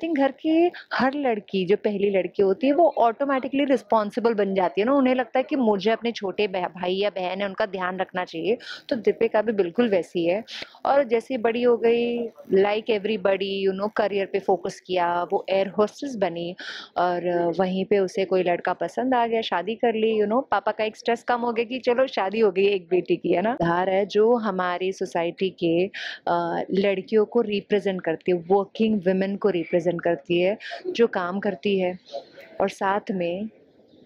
Think घर की हर लड़की जो पहली लड़की होती है वो ऑटोमेटिकली रिस्पॉन्सिबल बन जाती है ना, उन्हें लगता है कि मुझे अपने छोटे भाई या बहन है उनका ध्यान रखना चाहिए। तो दीपिका भी बिल्कुल वैसी है। और जैसे बड़ी हो गई, लाइक एवरीबडी करियर पे फोकस किया, वो एयर होस्टेस बनी और वहीं पे उसे कोई लड़का पसंद आ गया, शादी कर ली। पापा का एक स्ट्रेस कम हो गया कि चलो शादी हो गई एक बेटी की, है ना। धार है जो हमारी सोसाइटी के लड़कियों को रिप्रेजेंट करती है, वर्किंग वुमेन को रिप्रेजेंट करती है, जो काम करती है और साथ में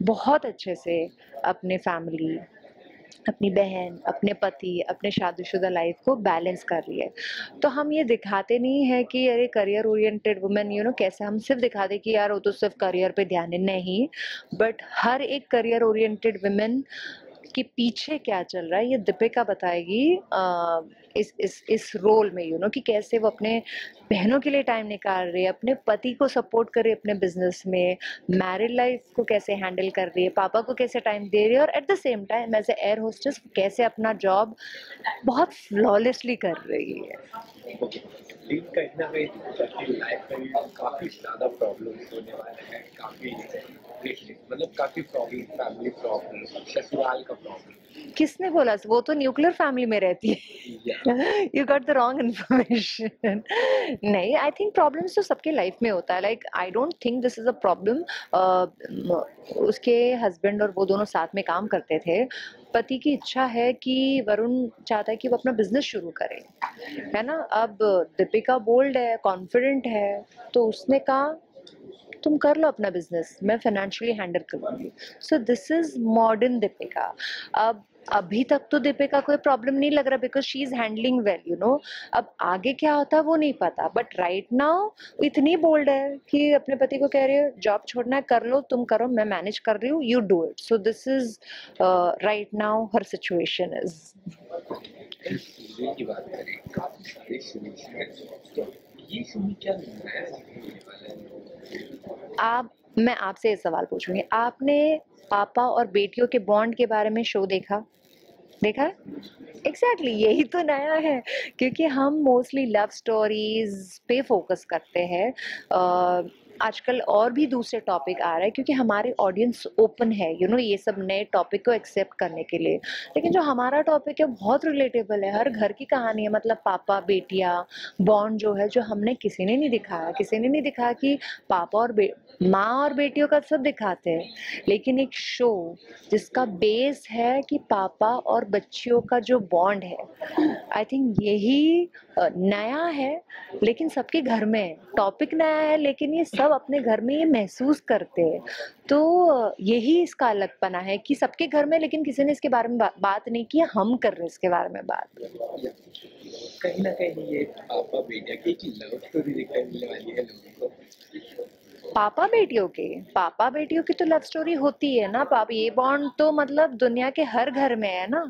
बहुत अच्छे से अपने फैमिली, अपनी बहन, अपने पति, अपने शादीशुदा लाइफ को बैलेंस कर रही है। तो हम ये दिखाते नहीं है कि अरे करियर ओरिएंटेड वुमेन कैसे, हम सिर्फ दिखाते कि यार वो तो सिर्फ करियर पे ध्यान है, नहीं। बट हर एक करियर ओरिएंटेड वुमेन कि पीछे क्या चल रहा है ये दीपिका बताएगी इस रोल में, कि कैसे वो अपने बहनों के लिए टाइम निकाल रही है, अपने पति को सपोर्ट कर रही है अपने बिजनेस में, मैरिड लाइफ को कैसे हैंडल कर रही है, पापा को कैसे टाइम दे रही है, और at the same time as a air hostess कैसे अपना जॉब बहुत फ्लॉलेसली कर रही है। लेकिन कहीं ना कहीं लाइफ में काफी ज्यादा प्रॉब्लम्स होने वाले हैं, काफी मतलब काफी प्रॉब्लम, फैमिली प्रॉब्लम, ससुराल का प्रॉब्लम। किसने बोला? वो तो न्यूक्लियर फैमिली में रहती है। You got the wrong information. नहीं, आई थिंक प्रॉब्लम्स तो सबके लाइफ में होता है। Like I don't think this is a problem. उसके हस्बैंड और वो दोनों साथ में काम करते थे। पति की इच्छा है कि वरुण चाहता है कि वो अपना बिजनेस शुरू करे, है ना। अब दीपिका बोल्ड है, कॉन्फिडेंट है, तो उसने कहा तुम कर लो अपना बिजनेस, मैं फाइनेंशियली हैंडल करूंगी। So this is modern Deepika. अब अभी तक तो दीपिका कोई प्रॉब्लम नहीं लग रहा because she is handling well. अब आगे क्या होता है वो नहीं पता, बट राइट नाउ इतनी बोल्ड है कि अपने पति को कह रही है जॉब छोड़ना है कर लो, तुम करो, मैं मैनेज कर रही हूँ, you do it. So this is right now her situation is. की बात करें, काफी सारे सीरीज हैं, तो ये सीरीज क्या नया सीखने वाला है? मैं आपसे ये सवाल पूछूंगी, आपने पापा और बेटियों के बॉन्ड के बारे में शो देखा है? एग्जैक्टली यही तो नया है, क्योंकि हम मोस्टली लव स्टोरीज पे फोकस करते हैं। आजकल और भी दूसरे टॉपिक आ रहे हैं क्योंकि हमारे ऑडियंस ओपन है ये सब नए टॉपिक को एक्सेप्ट करने के लिए। लेकिन जो हमारा टॉपिक है बहुत रिलेटेबल है, हर घर की कहानी है। मतलब पापा बेटियां बॉन्ड जो है, जो हमने किसी ने नहीं दिखाया, किसी ने नहीं दिखाया कि पापा और माँ और बेटियों का सब दिखाते हैं, लेकिन एक शो जिसका बेस है कि पापा और बच्चियों का जो बॉन्ड है, आई थिंक यही नया है। लेकिन सबके घर में टॉपिक नया है, लेकिन ये सब अपने घर में ये महसूस करते हैं। तो यही इसका अलगपना है कि सबके घर में, लेकिन किसी ने इसके बारे में बात नहीं की, हम कर रहे हैं इसके बारे में बात। कहीं ना कहीं ये पापा बेटिया की लव स्टोरी दिखाई मिलने वाली है लोगों को। पापा बेटियों की तो लव स्टोरी होती है ना। पापा ये बॉन्ड तो मतलब दुनिया के हर घर में है ना,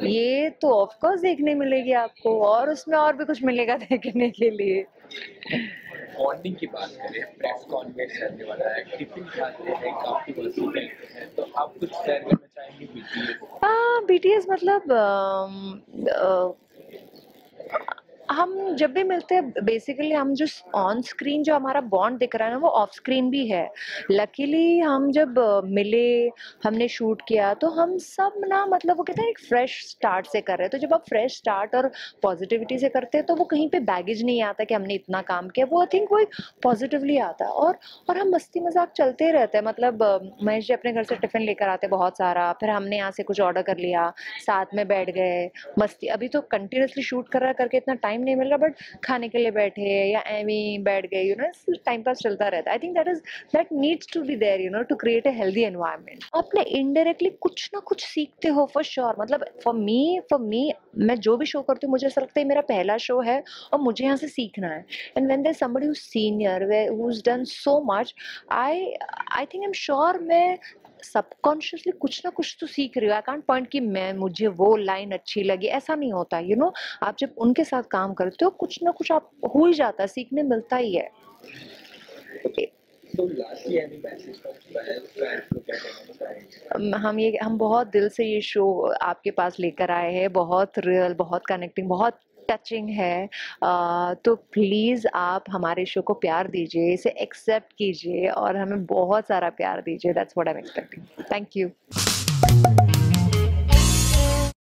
ये तो ऑफ कोर्स देखने मिलेगी आपको, और उसमें और भी कुछ मिलेगा देखने के लिए। बॉन्डिंग की बात करें, प्रेस कॉन्फ्रेंस करने वाला है, टिफिन खाते हैं, काफी मस्ती करते हैं, तो आप कुछ शेयर करना चाहेंगे बीटीएस? बीटीएस मतलब हम जब भी मिलते हैं बेसिकली हम जो ऑन स्क्रीन जो हमारा बॉन्ड दिख रहा है ना, वो ऑफ स्क्रीन भी है। लकीली हम जब मिले, हमने शूट किया, तो हम सब ना मतलब वो कहते हैं एक फ्रेश स्टार्ट से कर रहे हैं। तो जब आप फ्रेश स्टार्ट और पॉजिटिविटी से करते हैं तो वो कहीं पे बैगेज नहीं आता कि हमने इतना काम किया, वो आई थिंक वो एक पॉजिटिवली आता है। और हम मस्ती मजाक चलते रहते हैं। मतलब महेश जी अपने घर से टिफिन लेकर आते बहुत सारा, फिर हमने यहाँ से कुछ ऑर्डर कर लिया, साथ में बैठ गए मस्ती। अभी तो कंटिन्यूसली शूट कर रहा करके इतना टाइम नहीं मिल रहा, बट खाने के लिए बैठे या एवी बैठ गए, टाइम पास चलता रहता है। I think that needs to be there to create a healthy environment. आपने इनडायरेक्टली कुछ ना कुछ सीखते हो फॉर श्योर। मतलब फॉर मी मैं जो भी शो करती हूँ मुझे ऐसा लगता है मेरा पहला शो है और मुझे यहाँ से सीखना है। And when there is somebody who is senior, who is done so much, I think I am sure मैं सबकॉन्शियसली कुछ ना कुछ तो सीख रही हूँ। आई कांट पॉइंट कि मैं मुझे वो लाइन अच्छी लगी, ऐसा नहीं होता। आप जब उनके साथ काम करते हो कुछ ना कुछ आप हो ही जाता है, सीखने मिलता ही है। तो lastly any message for fans को क्या कहना चाहेंगे? हम बहुत दिल से ये शो आपके पास लेकर आए हैं, बहुत रियल, बहुत कनेक्टिंग, बहुत टचिंग है, तो प्लीज़ आप हमारे शो को प्यार दीजिए, इसे एक्सेप्ट कीजिए और हमें बहुत सारा प्यार दीजिए। That's what I am expecting. Thank you.